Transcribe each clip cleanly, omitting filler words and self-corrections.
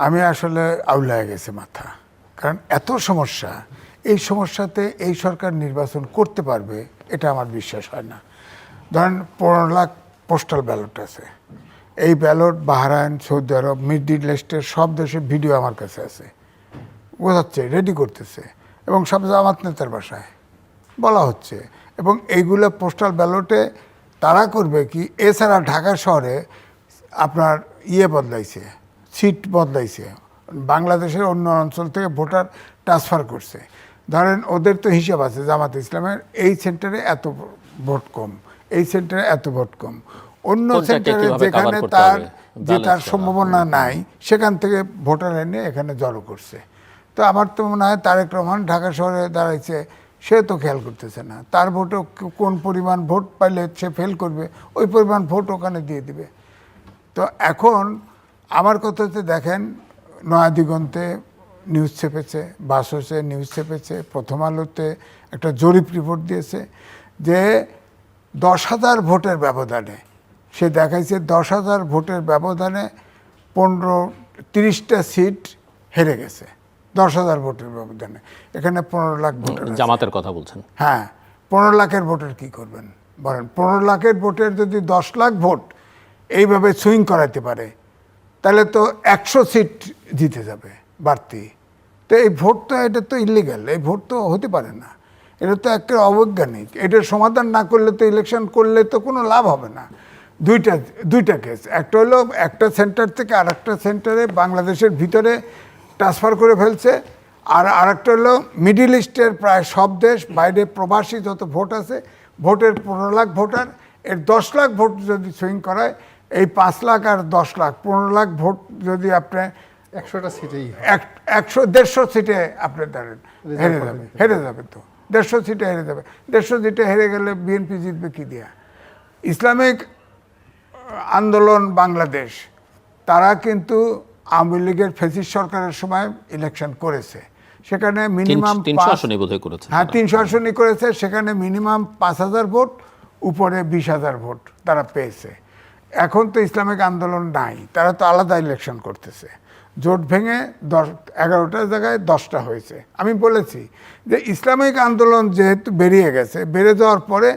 আমি আসলে আউলায় গেছে মাথা, কারণ এত সমস্যা, এই সমস্যাতে এই সরকার নির্বাচন করতে পারবে এটা আমার বিশ্বাস হয় না। ধরেন 15 লাখ পোস্টাল ব্যালট আছে, এই ব্যালট বাহরাইন, সৌদি আরব, মিডল ইস্টের সব দেশের ভিডিও আমার কাছে আছে, বোঝাচ্ছে রেডি করতেছে এবং সব জামাত নেতার বাসায় বলা হচ্ছে। এবং এইগুলো পোস্টাল ব্যালটে তারা করবে কি, এছাড়া ঢাকা শহরে আপনার বদলাইছে, সিট বদলাইছে, বাংলাদেশের অন্য অঞ্চল থেকে ভোটার ট্রান্সফার করছে। ধরেন ওদের তো হিসাব আছে জামাত ইসলামের, এই সেন্টারে এত ভোট কম, এই সেন্টারে এত ভোট কম, অন্য সেন্টারে যেখানে তার জেতার সম্ভাবনা নাই সেখান থেকে ভোটার এনে এখানে জড়ো করছে। তো আমার তো মনে হয় তারেক রহমান ঢাকা শহরে দাঁড়াইছে, সে তো খেয়াল করতেছে না তার ভোটও কোন পরিমাণ ভোট পাইলে সে ফেল করবে, ওই পরিমাণ ভোট ওখানে দিয়ে দিবে। তো এখন আমার কথা হচ্ছে, দেখেন নয়া দিগন্তে নিউজ ছেপেছে, বাসসে নিউজ ছেপেছে, প্রথম আলোতে একটা জরিপ রিপোর্ট দিয়েছে যে 10,000 ভোটের ব্যবধানে, সে দেখাইছে 10,000 ভোটের ব্যবধানে 30টা সিট হেরে গেছে। 10,000 ভোটের ব্যবধানে এখানে 15 লাখ ভোটার, জামাতের কথা বলছেন? হ্যাঁ, 15 লাখের ভোটের কি করবেন বলেন? 15 লাখের ভোটের যদি 10 লাখ ভোট এইভাবে সুইং করাতে পারে তাহলে তো 100 সিট জিতে যাবে বাড়তি। তো এই ভোট তো, এটা তো ইলিগাল, এই ভোট তো হতে পারে না, এটা তো একটা অবৈজ্ঞানিক। এটার সমাধান না করলে তো, ইলেকশন করলে তো কোনো লাভ হবে না। দুইটা কেস, একটা হলো একটা সেন্টার থেকে আর একটা সেন্টারে বাংলাদেশের ভিতরে ট্রান্সফার করে ফেলছে, আর আরেকটা হলো মিডিল ইস্টের প্রায় সব দেশ, বাইরে প্রবাসী যত ভোট আছে, ভোটের 15 লাখ ভোটার, এর 10 লাখ ভোট যদি সুইং করায়, এই 5 লাখ আর 10 লাখ 15 লাখ ভোট যদি আপনি 100টা সিটেই 150 সিটে আপনি দাঁড়েন, হেরে যাবে তো, 150 সিটে হেরে যাবে। 150 সিটে হেরে গেলে বিএনপি জিতবে কি দিয়া? ইসলামিক আন্দোলন বাংলাদেশ, তারা কিন্তু আওয়ামী লীগের ফ্যাসিস্ট সরকারের সময় ইলেকশন করেছে, সেখানে মিনিমাম 300 আসনই বোধহয় করেছে। হ্যাঁ, 300 আসনই করেছে, সেখানে মিনিমাম 5,000 ভোট, উপরে 20,000 ভোট তারা পেয়েছে। এখন তো ইসলামিক আন্দোলন নাই, তারা তো আলাদা ইলেকশন করতেছে, জোট ভেঙে 11টা জায়গায় 10টা হয়েছে। আমি বলেছি যে ইসলামিক আন্দোলন যেহেতু বেরিয়ে গেছে, বেড়ে যাওয়ার পরে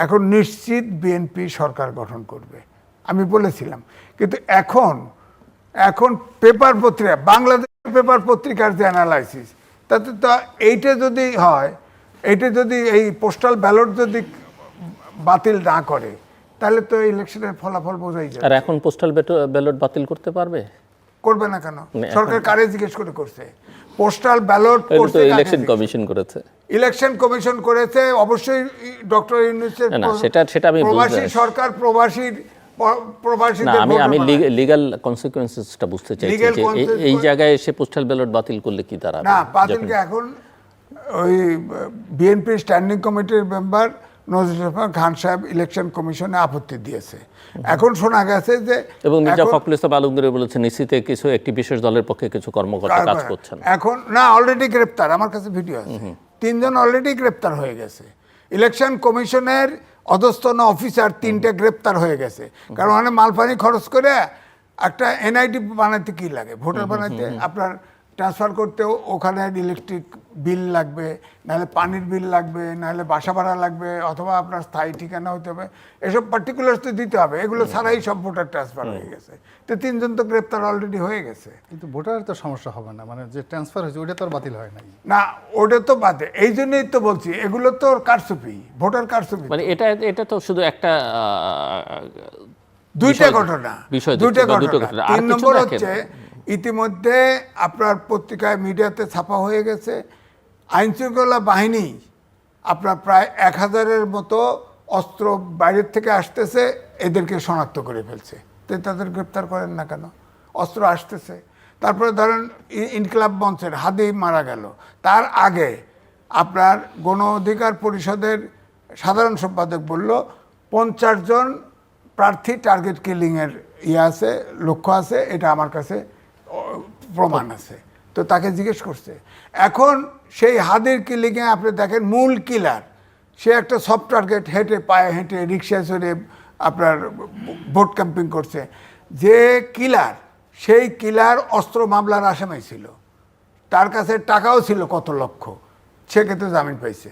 এখন নিশ্চিত বিএনপি সরকার গঠন করবে, আমি বলেছিলাম। কিন্তু এখন পেপার পত্রিকা, বাংলাদেশের পেপার পত্রিকার যে অ্যানালাইসিস, তাতে তো এইটা যদি হয়, এইটা যদি এই পোস্টাল ব্যালট যদি বাতিল না করে, তাহলে তো ইলেকশনের ফলাফল বোঝাই যায়। আর এখন পোস্টাল ব্যালট বাতিল করতে পারবে? করবে না কেন? সরকার কারে জিজ্ঞেস করে করছে? পোস্টাল ব্যালট করতে ইলেকশন কমিশন করেছে। ইলেকশন কমিশন করেছে, অবশ্যই ডক্টর ইউনূসের সেটা আমি প্রবাসী সরকার, আমি লিগ্যাল কনসিকুয়েন্সেসটা বুঝতে চাইছি যে এই জায়গায় এসে পোস্টাল ব্যালট বাতিল করলে কি দাঁড়াবে? না, বাতিলকে এখন ওই বিএনপি স্ট্যান্ডিং কমিটির মেম্বার নজরুল খান সাহেব ইলেকশন কমিশনে আপত্তি দিয়েছে। এখন শোনা গেছে যে, এবং মির্জা ফখরুল ইসলাম আলমগীর বলেছেন নিশ্চিত কিছু একটি বিশেষ দলের পক্ষে কিছু কর্মকর্তা কাজ করছেন। এখন না, অলরেডি গ্রেপ্তার, আমার কাছে ভিডিও আছে, 3 জন অলরেডি গ্রেপ্তার হয়ে গেছে। ইলেকশন কমিশনের অধস্তন অফিসার 3টে গ্রেপ্তার হয়ে গেছে, কারণ ওখানে মালপানি খরচ করে একটা এনআইডি বানাতে কি লাগে, ভোটার বানাতে আপনার ট্রান্সফার করতেও ওখানে ইলেকট্রিক বিল লাগবে, নাহলে পানির বিল লাগবে, নাহলে বাসা ভাড়া লাগবে, অথবা আপনার স্থায়ী ঠিকানা হতে হবে, এসব পার্টিকুলার তো দিতে হবে। এগুলো ছাড়াই সব ভোটার ট্রান্সফার হয়ে গেছে। তো 3 জন তো গ্রেপ্তার অলরেডি হয়ে গেছে। কিন্তু ভোটারের তো সমস্যা হবে না, মানে যে ট্রান্সফার হয়েছে ওটা তো আর বাতিল হয় নাই না, ওটা তো বাদে, এই জন্যই তো বলছি এগুলো তো কারচুপি, ভোটার কারচুপি। মানে এটা তো শুধু একটা দুইটা ঘটনা। 3 নম্বর হচ্ছে, ইতিমধ্যে আপনার পত্রিকায়, মিডিয়াতে ছাপা হয়ে গেছে, আইনশৃঙ্খলা বাহিনী আপনার প্রায় 1000-এর মতো অস্ত্র বাইরের থেকে আসতেছে, এদেরকে শনাক্ত করে ফেলছে। তো তাদের গ্রেপ্তার করেন না কেন? অস্ত্র আসতেছে। তারপরে ধরেন ইনকিলাব মঞ্চের হাদি মারা গেল, তার আগে আপনার গণ অধিকার পরিষদের সাধারণ সম্পাদক বলল 50 জন প্রার্থী টার্গেট কিলিংয়ের আছে, লক্ষ্য আছে, এটা আমার কাছে প্রমাণ আছে। তো তাকে জিজ্ঞেস করছে। এখন সেই হাদির কিলিংয়ে আপনি দেখেন, মূল কিলার সে একটা সফট টার্গেট, পায়ে হেঁটে রিক্সায় চড়ে আপনার ভোট ক্যাম্পিং করছে। যে কিলার সেই কিলার অস্ত্র মামলার আসামি ছিল, তার কাছে টাকাও ছিল কত লক্ষ, সে কিন্তু জামিন পাইছে।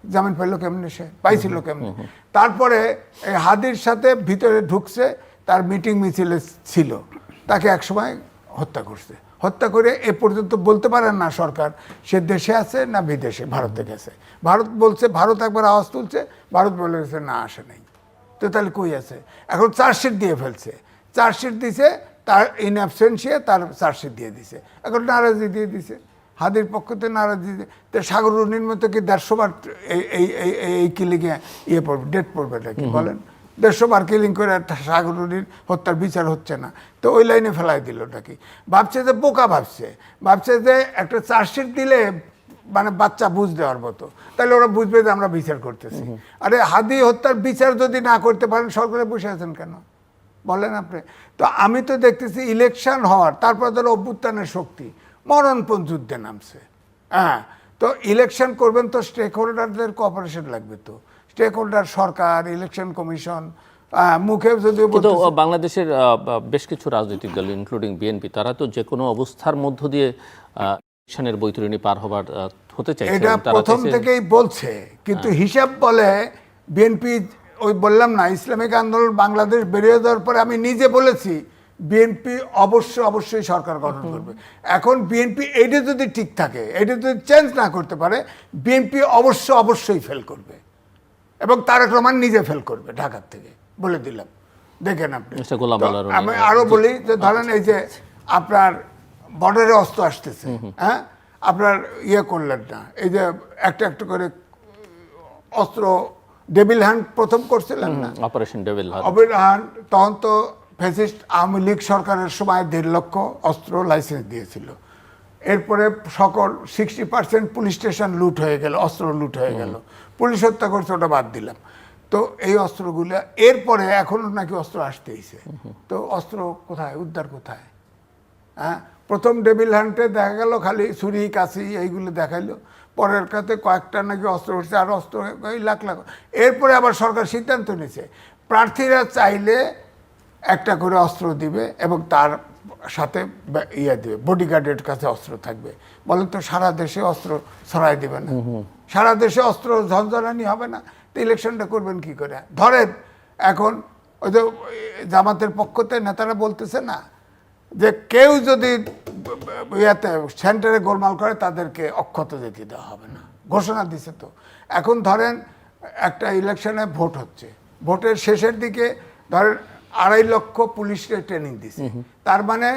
জামিন পাইলো কেমনে, সে পাইছিল কেমনে? তারপরে এই হাদির সাথে ভিতরে ঢুকছে, তার মিটিং মিছিলে ছিল, তাকে একসময় হত্যা করছে। হত্যা করে এ পর্যন্ত বলতে পারেন না সরকার সে দেশে আছে না বিদেশে, ভারতে গেছে। ভারত বলছে, ভারত একবার আওয়াজ তুলছে, ভারত বলে গেছে না আসে নাই। তো তাহলে কই আছে? এখন চার্জশিট দিয়ে ফেলছে, চার্জশিট দিছে, তার ইন অ্যাবসেন্সিয়া তার চার্জশিট দিয়ে দিছে, এখন নারাজি দিয়ে দিছে, হাদির পক্ষতে নারাজি দিয়ে। তো সাগর রুনির মতো কি 150 বার এই কিলিংয়ে ইয়ে পড়বে, ডেট পড়বে নাকি বলেন? 150 বার কিলিং করে সাগর রুনির হত্যার বিচার হচ্ছে না, তো ওই লাইনে ফেলাই দিল নাকি? ভাবছে যে বোকা, ভাবছে যে একটা চার্জশিট দিলে মানে বাচ্চা বুঝ দেওয়ার মতো, তাহলে ওরা বুঝবে যে আমরা বিচার করতেছি। আরে হাদি হত্যার বিচার যদি না করতে পারেন, সরকারে বসে আছেন কেন বলেন আপনি? তো আমি তো দেখতেছি ইলেকশন হওয়ার, তারপর ধরো অভ্যুত্থানের শক্তি মরণপণ যুদ্ধে নামছে। হ্যাঁ, তো ইলেকশন করবেন তো স্টেক হোল্ডারদের কোঅপারেশন লাগবে, তো স্টেক হোল্ডার সরকার, ইলেকশন কমিশন, মুখে যদি কিন্তু বাংলাদেশের বেশ কিছু রাজনৈতিক দল ইনক্লুডিং বিএনপি, তারা তো যে কোনো অবস্থার মধ্য দিয়ে ইলেকশনের বৈতরণী পার হবার হতে চাইছে। এটা প্রথম থেকেই বলছে, কিন্তু হিসাব বলে বিএনপি, ওই বললাম না ইসলামিক আন্দোলন বাংলাদেশ বেরিয়ে যাওয়ার পরে আমি নিজে বলেছি বিএনপি অবশ্যই সরকার গঠন করবে। এখন বিএনপি এইটা যদি ঠিক থাকে, এইটা যদি চেঞ্জ না করতে পারে, বিএনপি অবশ্যই ফেল করবে, এবং তারেক রহমান নিজে ফেল করবে ঢাকার থেকে, বলে দিলাম। দেখেন আপনি। আমি আরো বলি যে ধরেন এই যে আপনার বর্ডারে অস্ত্র আসতেছে, হ্যাঁ, আপনার ইয়ে করলেন না, এই যে একটা করে অস্ত্র ডেভিল হ্যান্ড প্রথম করছিলেন না, অপারেশন ডেভিল হ্যান্ড, তখন তো ফ্যাসিস্ট আওয়ামী লীগ সরকারের সময় 1.5 লক্ষ অস্ত্র লাইসেন্স দিয়েছিল। এরপরে সকল 60% পুলিশ স্টেশন লুট হয়ে গেল, অস্ত্র লুট হয়ে গেল, পুলিশ হত্যা করছে, ওটা বাদ দিলাম। তো এই অস্ত্রগুলো এরপরে এখনো নাকি অস্ত্র আসতেইছে, তো অস্ত্র কোথায়, উদ্ধার কোথায়? হ্যাঁ, প্রথম ডেভিল হান্টে দেখা গেল খালি ছুরি কাছি এইগুলো দেখাইলো, পরের কাছে কয়েকটা নাকি অস্ত্র উঠছে, আর অস্ত্র লাখ। এরপরে আবার সরকার সিদ্ধান্ত নিয়েছে প্রার্থীরা চাইলে একটা করে অস্ত্র দিবে এবং তার সাথে ইয়ে দিবে, বডিগার্ডের কাছে অস্ত্র থাকবে। বলেন তো সারা দেশে অস্ত্র ছড়াই দিবে না? সারা দেশে অস্ত্র ঝঞ্ঝনানি হবে না? তো ইলেকশনটা করবেন কি করে? ধরেন এখন ওই যে জামাতের পক্ষতে নেতারা বলতেছে না যে কেউ যদি ইয়াতে সেন্টারে গোলমাল করে তাদেরকে অক্ষত যেতে দেওয়া হবে না, ঘোষণা দিছে। তো এখন ধরেন একটা ইলেকশনে ভোট হচ্ছে, ভোটের শেষের দিকে ধরেন 2.5 লক্ষ পুলিশকে ট্রেনিং দিছে, তার মানে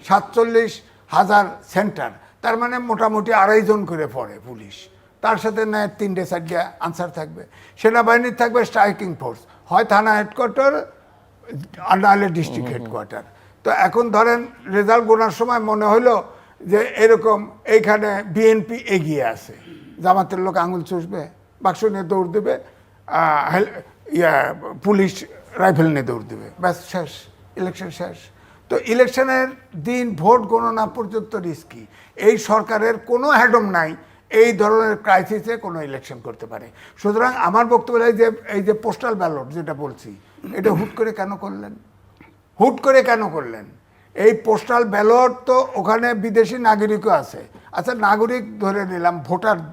47,000 সেন্টার, তার মানে মোটামুটি 2.5 জন করে পড়ে পুলিশ, তার সাথে নেয় 3-4টা আনসার থাকবে, সেনাবাহিনীর থাকবে স্ট্রাইকিং ফোর্স, হয় থানা হেডকোয়ার্টার নাহলে ডিস্ট্রিক্ট হেডকোয়ার্টার। তো এখন ধরেন রেজাল্ট গোনার সময় মনে হলো যে এরকম এইখানে বিএনপি এগিয়ে আছে, জামাতের লোক আঙুল চুষবে, বাক্স নিয়ে দৌড় দেবে, পুলিশ রাইফেল নিয়ে দৌড় দেবে, ব্যাস শেষ, ইলেকশন শেষ। তো ইলেকশনের দিন ভোট গণনা পর্যন্ত রিস্কি। এই সরকারের কোনো হ্যাডম নাই এই ধরনের ক্রাইসিসে কোনো ইলেকশন করতে পারে। সুতরাং আমার বক্তব্য এই যে পোস্টাল ব্যালট যেটা বলছি, এটা হুট করে কেন করলেন? এই পোস্টাল ব্যালট তো ওখানে বিদেশি নাগরিকও আছে। আচ্ছা, নাগরিক ধরে নিলাম,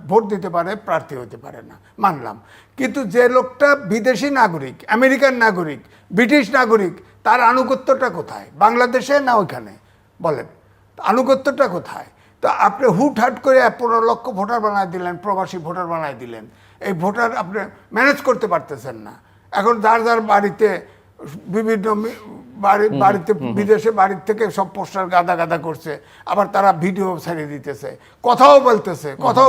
ভোট দিতে পারে, প্রার্থী হতে পারে না, মানলাম। কিন্তু যে লোকটা বিদেশি নাগরিক, আমেরিকান নাগরিক, ব্রিটিশ নাগরিক, তার আনুগত্যটা কোথায়? বাংলাদেশে না ওইখানে? বলেন, আনুগত্যটা কোথায়? তো আপনি হুটহাট করে 15 লক্ষ ভোটার বানায় দিলেন, প্রবাসী ভোটার বানায় দিলেন। এই ভোটার আপনি ম্যানেজ করতে পারতেছেন না। এখন যার বাড়িতে বিভিন্ন বাড়িতে বিদেশে বাড়ির থেকে সব পোস্টার গাদা করছে, আবার তারা ভিডিও ছেড়ে দিতেছে, কথাও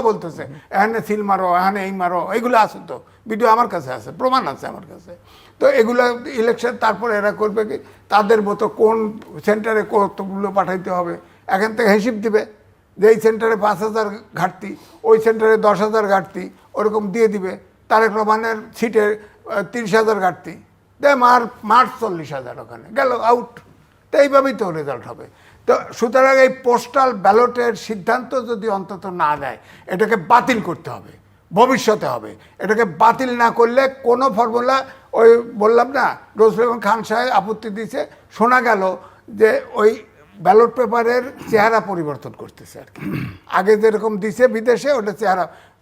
বলতেছে এখানে সিল মারো, এখানে এই মারো, এইগুলো আছে, তো ভিডিও আমার কাছে আছে, প্রমাণ আছে আমার কাছে। তো এগুলো ইলেকশন তারপরে এরা করবে কি তাদের মতো, কোন সেন্টারে কতগুলো পাঠাইতে হবে এখান থেকে হিসিব দিবে, যে এই সেন্টারে 5,000 ঘাটতি, ওই সেন্টারে 10,000 ঘাটতি, ওরকম দিয়ে দিবে। তারেক রহমানের সিটে 30,000 ঘাটতি, মার্চ 40,000, ওখানে গেল আউট। তো এইভাবেই তো রেজাল্ট হবে। তো সুতরাং এই পোস্টাল ব্যালটের সিদ্ধান্ত যদি অন্তত না দেয়, এটাকে বাতিল করতে হবে, ভবিষ্যতে হবে। এটাকে বাতিল না করলে কোনো ফর্মুলা, ওই বললাম না, রসুল খান সাহেব আপত্তি দিয়েছে, শোনা গেল যে ওই ব্যালট পেপারের চেহারা পরিবর্তন করতেছে আর কি। আগে যেরকম দিছে বিদেশে, ওটা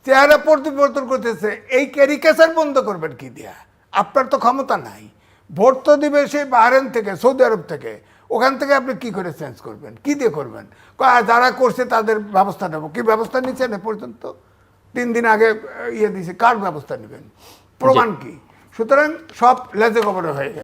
চেহারা পরিবর্তন করতেছে। এই ক্যারিকেচার বন্ধ করবেন কি দিয়া? আপনার তো ক্ষমতা নাই। ভোট তো দিবে সেই বাহরেন থেকে, সৌদি আরব থেকে। ওখান থেকে আপনি কি করে চেঞ্জ করবেন? কি দিয়ে করবেন? যারা করছে তাদের ব্যবস্থা নেব। কি ব্যবস্থা নিচ্ছেন এ পর্যন্ত? 3 দিন আগে ইয়ে দিছে, কার ব্যবস্থা নেবেন? প্রমাণ কি? সুতরাং সব লেজে গোবরে হয়ে গেছে।